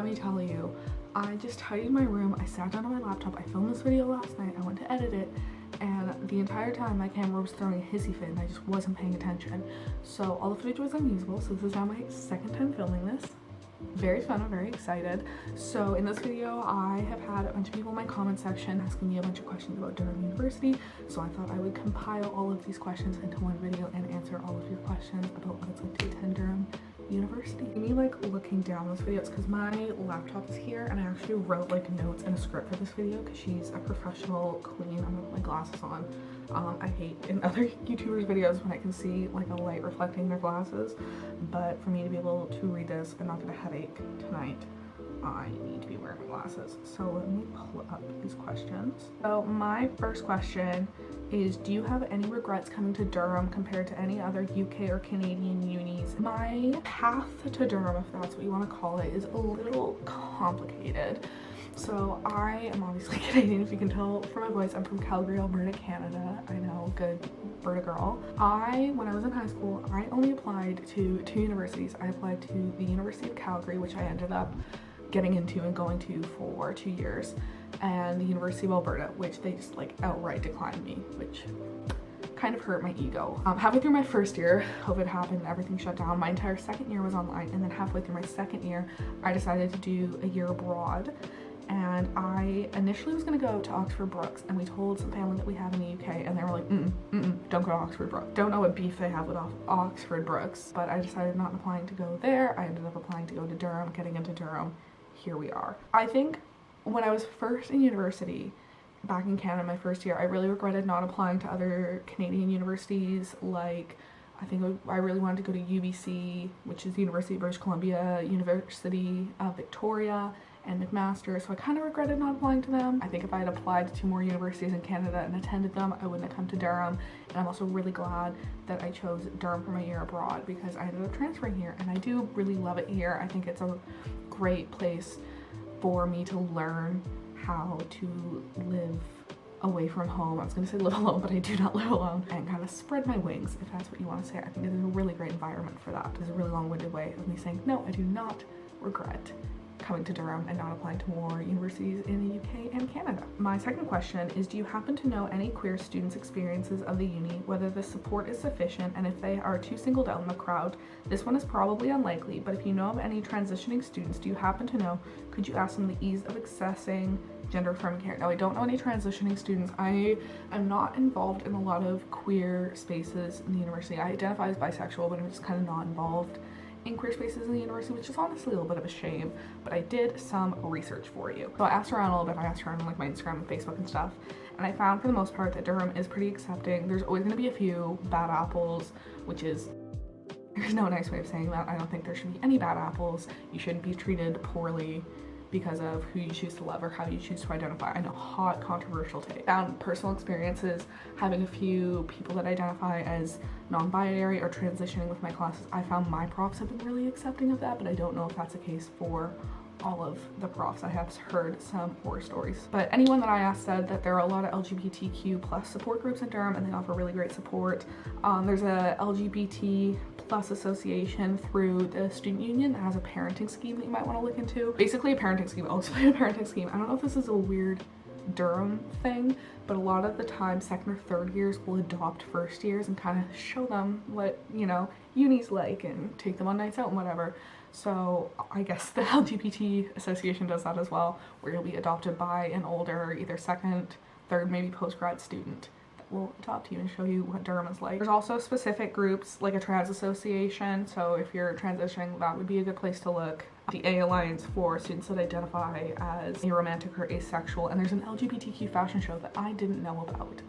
let me tell you, I just tidied my room, I sat down on my laptop, I filmed this video last night, I went to edit it, and the entire time my camera was throwing a hissy fit and I just wasn't paying attention. So all the footage was unusable, so this is now my second time filming this. Very fun, I'm very excited. So in this video, I have had a bunch of people in my comment section asking me a bunch of questions about Durham University, so I thought I would compile all of these questions into one video and answer all of your questions about what it's like to attend Durham University. Me like looking down those videos because my laptop is here and I actually wrote like notes and a script for this video because she's a professional queen. I'm gonna put my glasses on. I hate in other YouTubers videos when I can see like a light reflecting their glasses, but for me to be able to read this and not get a headache tonight, I need to be wearing my glasses. So let me pull up these questions. So my first question is, do you have any regrets coming to Durham compared to any other UK or Canadian unis? My path to Durham, if that's what you want to call it, is a little complicated. So I am obviously Canadian, if you can tell from my voice. I'm from Calgary, Alberta, Canada. I know, good Alberta girl. When I was in high school, I only applied to 2 universities. I applied to the University of Calgary, which I ended up getting into and going to for 2 years, and the University of Alberta, which they just like outright declined me, which kind of hurt my ego. Halfway through my first year, COVID happened, everything shut down. My entire second year was online, and then halfway through my second year, I decided to do a year abroad. And I initially was going to go to Oxford Brookes, and we told some family that we have in the UK, and they were like, don't go to Oxford Brookes. Don't know what beef they have with Oxford Brookes, but I decided not applying to go there. I ended up applying to go to Durham, getting into Durham. Here we are. I think when I was first in university, back in Canada, my first year, I really regretted not applying to other Canadian universities. Like, I really wanted to go to UBC, which is the University of British Columbia, University of Victoria, and McMaster, so I kind of regretted not applying to them. I think if I had applied to 2 more universities in Canada and attended them, I wouldn't have come to Durham. And I'm also really glad that I chose Durham for my year abroad because I ended up transferring here, and I do really love it here. I think it's a great place for me to learn how to live away from home. I was gonna say live alone, but I do not live alone, and kind of spread my wings, if that's what you want to say. I think it is a really great environment for that. It's a really long-winded way of me saying, no, I do not regret coming to Durham and not applying to more universities in the UK and Canada. My second question is, do you happen to know any queer students' experiences of the uni, whether the support is sufficient, and if they are too singled out in the crowd? This one is probably unlikely, but if you know of any transitioning students, do you happen to know, could you ask them the ease of accessing gender-affirming care? Now, I don't know any transitioning students. I am not involved in a lot of queer spaces in the university. I identify as bisexual, but I'm just kind of not involved in queer spaces in the university, which is honestly a little bit of a shame, but I did some research for you. So I asked around a little bit. I asked around on like my Instagram and Facebook and stuff, and I found for the most part that Durham is pretty accepting. There's always going to be a few bad apples, which is, there's no nice way of saying that. I don't think there should be any bad apples. You shouldn't be treated poorly because of who you choose to love or how you choose to identify. I know, hot, controversial take. Found personal experiences having a few people that identify as non-binary or transitioning with my classes. I found my profs have been really accepting of that, but I don't know if that's the case for all of the profs. I have heard some horror stories. But anyone that I asked said that there are a lot of LGBTQ plus support groups in Durham, and they offer really great support. There's a LGBT plus association through the student union that has a parenting scheme that you might want to look into. Basically a parenting scheme. I'll explain a parenting scheme. I don't know if this is a weird Durham thing, but a lot of the time 2nd or 3rd years will adopt 1st years and kind of show them what, you know, uni's like and take them on nights out and whatever. So I guess the LGBT association does that as well, where you'll be adopted by an older, either 2nd, 3rd, maybe post-grad student that will adopt you and show you what Durham is like. There's also specific groups like a trans association, so if you're transitioning, that would be a good place to look. The A Alliance for students that identify as aromantic or asexual, and there's an LGBTQ fashion show that I didn't know about,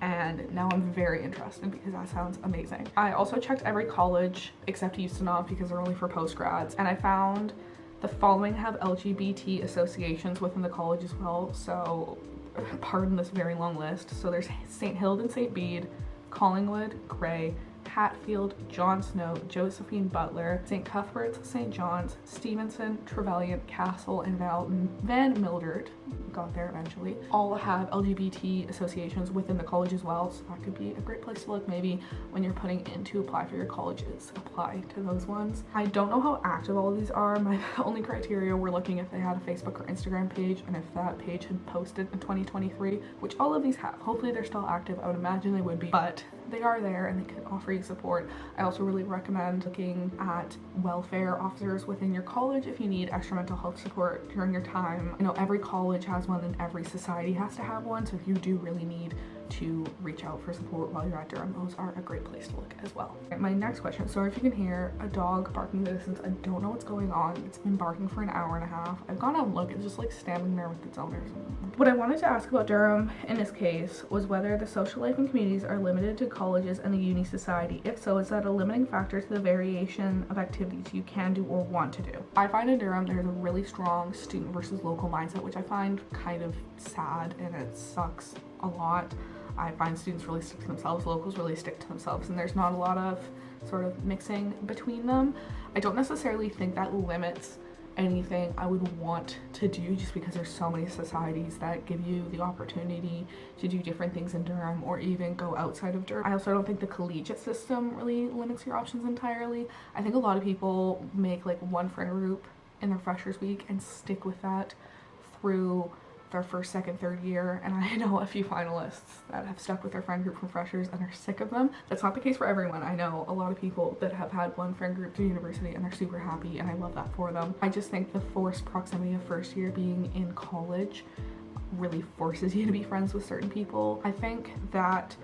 and now I'm very interested because that sounds amazing. I also checked every college except USANOV because they're only for post-grads, and I found the following have LGBT associations within the college as well, so pardon this very long list. So there's St. Hilde and St. Bede, Collingwood, Grey, Hatfield, John Snow, Josephine Butler, St. Cuthbert's, St. John's, Stevenson, Trevelyan, Castle, and Van Mildred, got there eventually, all have LGBT associations within the college as well, so that could be a great place to look maybe when you're putting in to apply for your colleges. Apply to those ones. I don't know how active all of these are. My only criteria were looking if they had a Facebook or Instagram page and if that page had posted in 2023, which all of these have. Hopefully they're still active. I would imagine they would be, but they are there and they can offer you support. I also really recommend looking at welfare officers within your college if you need extra mental health support during your time. I know every college has one and every society has to have one, so if you do really need to reach out for support while you're at Durham, those are a great place to look as well. My next question, sorry if you can hear a dog barking in the distance. I don't know what's going on. It's been barking for an hour and a half. I've gone out and looked, it's just like standing there with its owners. What I wanted to ask about Durham in this case was whether the social life and communities are limited to colleges and the uni society. If so, is that a limiting factor to the variation of activities you can do or want to do? I find in Durham there's a really strong student versus local mindset, which I find kind of sad and it sucks a lot. I find students really stick to themselves, locals really stick to themselves, and there's not a lot of sort of mixing between them. I don't necessarily think that limits anything I would want to do, just because there's so many societies that give you the opportunity to do different things in Durham or even go outside of Durham. I also don't think the collegiate system really limits your options entirely. I think a lot of people make like one friend group in their freshers week and stick with that through their first, second, third year, and I know a few finalists that have stuck with their friend group from freshers and are sick of them. That's not the case for everyone. I know a lot of people that have had one friend group through university and they're super happy, and I love that for them. I just think the forced proximity of first year being in college really forces you to be friends with certain people. I think that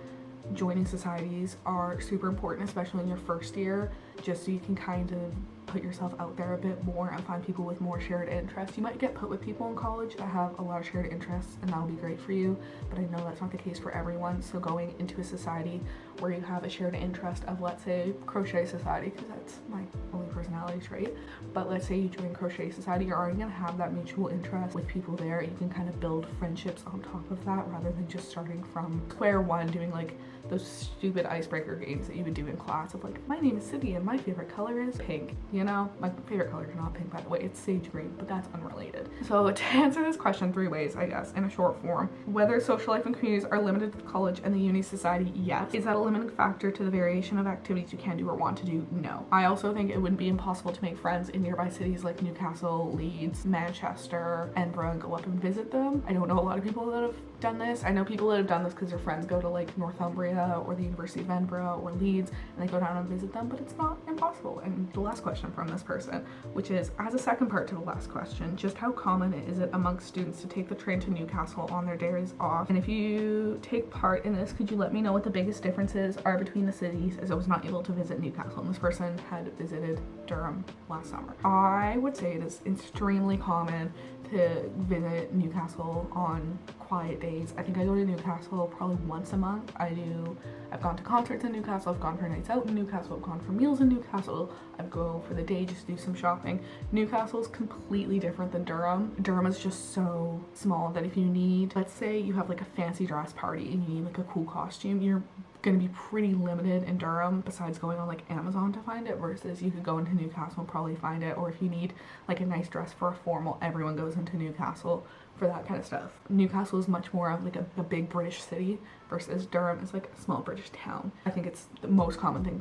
joining societies are super important, especially in your first year, just so you can kind of put yourself out there a bit more and find people with more shared interests. You might get put with people in college that have a lot of shared interests, and that'll be great for you, but I know that's not the case for everyone. So going into a society where you have a shared interest of, let's say, crochet society, because that's my only personality trait, but let's say you join crochet society, you're already gonna have that mutual interest with people there. You can kind of build friendships on top of that rather than just starting from square one doing like those stupid icebreaker games that you would do in class of like, my name is Sydney and my favorite color is pink. You know, my favorite color is not pink, by the way, it's sage green, but that's unrelated. So to answer this question 3 ways, I guess, in a short form: whether social life and communities are limited to the college and the uni society, yes. Is that a limiting factor to the variation of activities you can do or want to do? No. I also think it wouldn't be impossible to make friends in nearby cities like Newcastle, Leeds, Manchester, Edinburgh, and go up and visit them. I don't know a lot of people that have done this. I know people that have done this because their friends go to like Northumbria or the University of Edinburgh or Leeds and they go down and visit them, but it's not impossible. And the last question from this person, which is, as a second part to the last question, just how common is it amongst students to take the train to Newcastle on their days off? And if you take part in this, could you let me know what the biggest differences are between the cities, as I was not able to visit Newcastle and this person had visited Durham last summer. I would say it is extremely common to visit Newcastle on quiet days. I think I go to Newcastle probably once a month. I've gone to concerts in Newcastle, I've gone for nights out in Newcastle, I've gone for meals in Newcastle, I've go for the day just to do some shopping. Newcastle is completely different than Durham. Durham is just so small that if you need, let's say you have like a fancy dress party and you need like a cool costume, you're gonna be pretty limited in Durham besides going on like Amazon to find it, versus you could go into Newcastle and probably find it. Or if you need like a nice dress for a formal, everyone goes into Newcastle for that kind of stuff. Newcastle is much more of like a big British city versus Durham is like a small British town. I think it's the most common thing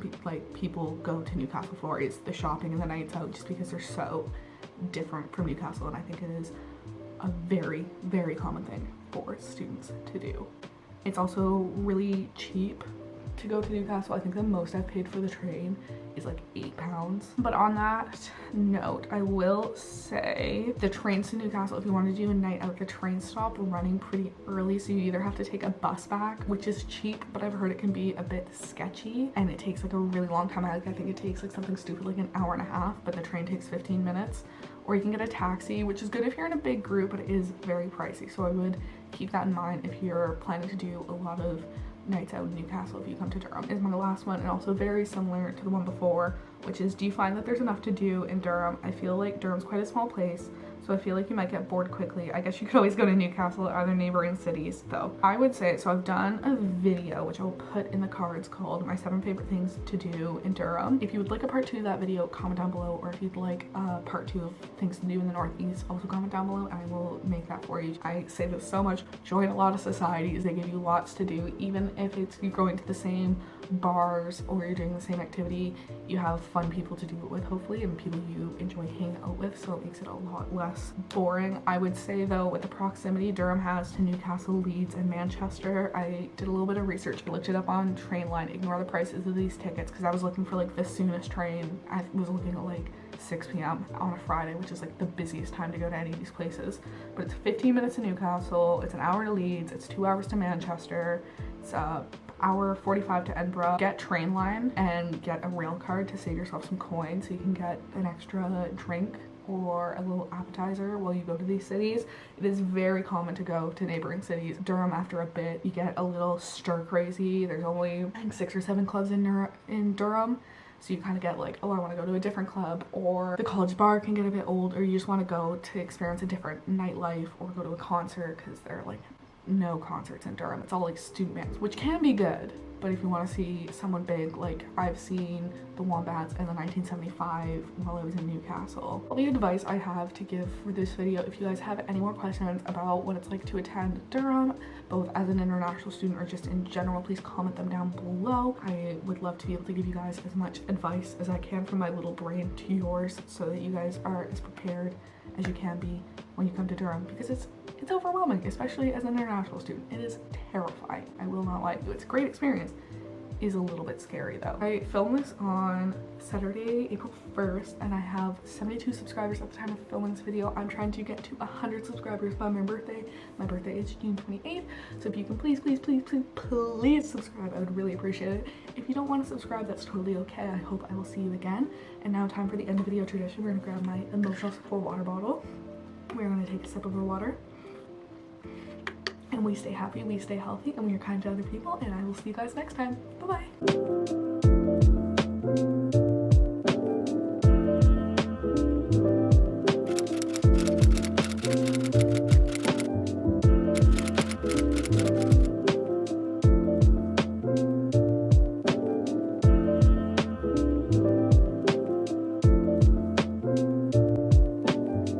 people go to Newcastle for is the shopping and the nights out, just because they're so different from Newcastle, and I think it is a very, very common thing for students to do. It's also really cheap to go to Newcastle. I think the most I've paid for the train is like £8. But on that note, I will say the trains to Newcastle, if you want to do a night out, the train stop running pretty early, so you either have to take a bus back, which is cheap, but I've heard it can be a bit sketchy and it takes like a really long time. I think it takes like something stupid like an hour and a half, but the train takes 15 minutes. Or you can get a taxi, which is good if you're in a big group, but it is very pricey. So I would keep that in mind if you're planning to do a lot of nights out in Newcastle if you come to Durham. Is my last one, and also very similar to the one before, which is, do you find that there's enough to do in Durham? I feel like Durham's quite a small place, so I feel like you might get bored quickly. I guess you could always go to Newcastle or other neighboring cities though. I would say, so I've done a video which I will put in the cards called my 7 favorite things to do in Durham. If you would like a part 2 of that video, comment down below, or if you'd like a part 2 of things to do in the Northeast, also comment down below and I will make that for you. I say this so much, join a lot of societies, they give you lots to do, even if it's you're going to the same bars or you're doing the same activity, you have fun people to do it with hopefully, and people you enjoy hanging out with, so it makes it a lot less boring. I would say though, with the proximity Durham has to Newcastle, Leeds and Manchester, I did a little bit of research. I looked it up on Trainline. Ignore the prices of these tickets because I was looking for like the soonest train. I was looking at like 6 p.m. on a Friday, which is like the busiest time to go to any of these places. But it's 15 minutes to Newcastle, it's an hour to Leeds, it's 2 hours to Manchester, it's hour 45 to Edinburgh. Get Trainline and get a rail card to save yourself some coins so you can get an extra drink or a little appetizer while you go to these cities. It is very common to go to neighboring cities. Durham, after a bit, you get a little stir crazy. There's only I think 6 or 7 clubs in Durham. So you kind of get like, oh, I want to go to a different club, or the college bar can get a bit old, or you just want to go to experience a different nightlife or go to a concert, because there are like no concerts in Durham. It's all like student bands, which can be good, but if you want to see someone big, like I've seen the Wombats in the 1975 while I was in Newcastle. All the advice I have to give for this video, if you guys have any more questions about what it's like to attend Durham, both as an international student or just in general, please comment them down below. I would love to be able to give you guys as much advice as I can from my little brain to yours, so that you guys are as prepared as you can be when you come to Durham, because it's overwhelming, especially as an international student. It is terrifying. I will not lie to you. It's a great experience. It is a little bit scary though. I filmed this on Saturday, April 1st, and I have 72 subscribers at the time of filming this video. I'm trying to get to 100 subscribers by my birthday. My birthday is June 28th, so if you can please subscribe, I would really appreciate it. If you don't want to subscribe, that's totally okay. I hope I will see you again. And now time for the end of video tradition. We're gonna grab my emotional support water bottle. We're gonna take a sip of our water. And we stay happy, we stay healthy, and we are kind to other people, and I will see you guys next time. Bye-bye.